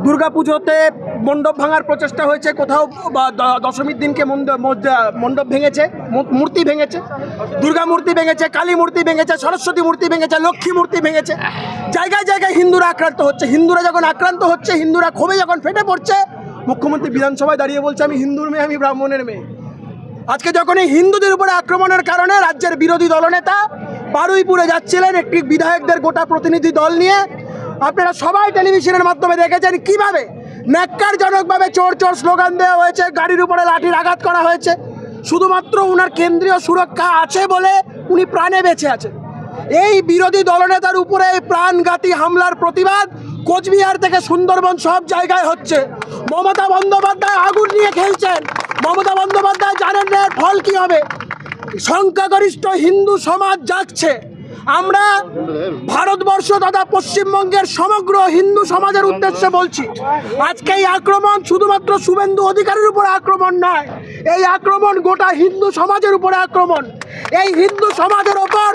দুর্গাপুজোতে মণ্ডপ ভাঙার প্রচেষ্টা হয়েছে, কোথাও দশমীর দিনকে মণ্ডপ ভেঙেছে, মূর্তি ভেঙেছে, দুর্গা মূর্তি ভেঙেছে, কালী মূর্তি ভেঙেছে, সরস্বতী মূর্তি ভেঙেছে, লক্ষ্মী মূর্তি ভেঙেছে। জায়গায় জায়গায় হিন্দুরা আক্রান্ত হচ্ছে। হিন্দুরা যখন আক্রান্ত হচ্ছে, হিন্দুরা ক্ষোভে যখন ফেটে পড়ছে, মুখ্যমন্ত্রী বিধানসভায় দাঁড়িয়ে বলছে আমি হিন্দুর মেয়ে, আমি ব্রাহ্মণের মেয়ে। আজকে যখন এই হিন্দুদের উপরে আক্রমণের কারণে রাজ্যের বিরোধী দলনেতা বারুইপুরে যাচ্ছিলেন একটি বিধায়কদের গোটা প্রতিনিধি দল নিয়ে, আপনারা সবাই টেলিভিশনের মাধ্যমে দেখেছেন কিভাবে ন্যাক্কারজনকভাবে চোর চোর স্লোগান দেওয়া হয়েছে, গাড়ির উপরে লাঠির আঘাত করা হয়েছে। শুধুমাত্র উনার কেন্দ্রীয় সুরক্ষা আছে বলে উনি প্রাণে বেঁচে আছেন। এই বিরোধী দলনেতার উপরে এই প্রাণঘাতী হামলার প্রতিবাদ কোচবিহার থেকে সুন্দরবন সব জায়গায় হচ্ছে। মমতা বন্দ্যোপাধ্যায় আগুন নিয়ে খেলছেন। মমতা বন্দ্যোপাধ্যায় জানেন না এর ফল কী হবে। সংখ্যাগরিষ্ঠ হিন্দু সমাজ জাগছে। আমরা ভারতবর্ষ তথা পশ্চিমবঙ্গের সমগ্র হিন্দু সমাজের উদ্দেশ্যে বলছি, আজকে এই আক্রমণ শুধুমাত্র শুভেন্দু অধিকারীর উপরে আক্রমণ নয়, এই আক্রমণ গোটা হিন্দু সমাজের উপরে আক্রমণ। এই হিন্দু সমাজের ওপর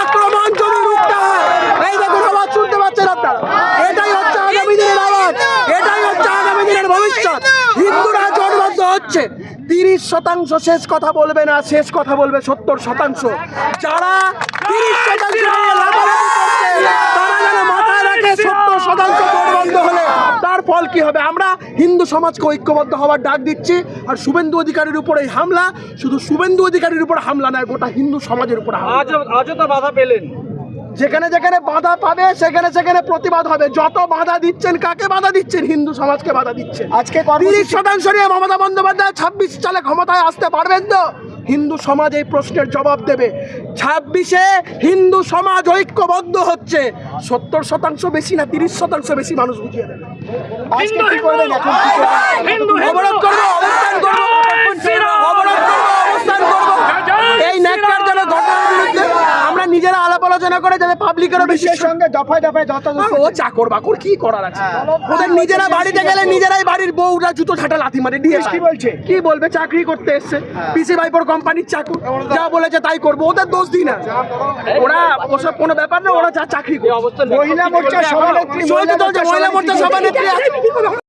আক্রমণ যদি রুখতে হয়, এই দেখুন আওয়াজ শুনতে পাচ্ছেন আপনারা, এটাই হচ্ছে আগামী দিনের আওয়াজ, এটাই হচ্ছে আগামী দিনের ভবিষ্যৎ। হিন্দুরা জোটবদ্ধ হচ্ছে। 30% শেষ কথা বলবে না, শেষ কথা বলবে 70%। যারা 30% নিয়ে লাফালাফি করছে তারা যেন মাথায় রাখে 70% ভোট বন্ধ হলে তার ফল কি হবে। আমরা হিন্দু সমাজকে ঐক্যবদ্ধ হওয়ার ডাক দিচ্ছি। আর শুভেন্দু অধিকারীর উপর এই হামলা শুধু শুভেন্দু অধিকারীর উপর হামলা নয়, গোটা হিন্দু সমাজের উপর হামলা। আজও তো বাধা পেলেন, যেখানে যেখানে বাধা পাবে সেখানে সেখানে প্রতিবাদ হবে। যত বাধা দিচ্ছেন, কাকে বাধা দিচ্ছেন? হিন্দু সমাজকে বাধা দিচ্ছেন। আজকে 30% নিয়ে মমতা বন্দ্যোপাধ্যায় 26 সালে ক্ষমতায় আসতে পারবেন তো? হিন্দু সমাজ এই প্রশ্নের জবাব দেবে। 26-এ হিন্দু সমাজ ঐক্যবদ্ধ হচ্ছে। 70% বেশি না, 30% বেশি মানুষ বুঝিয়ে দেবে। আজকে কি করবেন? এখন কি করবেন? অবরোধ করবো, অবস্থান করবো, অবরোধ করবো, অবস্থান করবো। এই ন্যাক্কারজনক ঘটনার বিরুদ্ধে আমরা নিজেরা আলাপ আলোচনা করে যাতে পাবলিকেরও বেশি সঙ্গে দফায় দফায় ও চাকর বাকর কি করার আছে। ওদের নিজেরা বাড়িতে গেলে নিজেরাই বাড়ির বউরা জুতো ঝাঁটা লাথি মারে দিয়ে কি বলছে, কি বলবে? চাকরি করতে এসছে, পিসি ভাইপোর কোম্পানির চাকর, যা বলেছে তাই করবো। ওদের দোষ দিই না, ওরা ওসব কোনো ব্যাপার না, ওরা যা চাকরি করে। মহিলা মোর্চা সভানেত্রী, মহিলা মোর্চা সভানেত্রী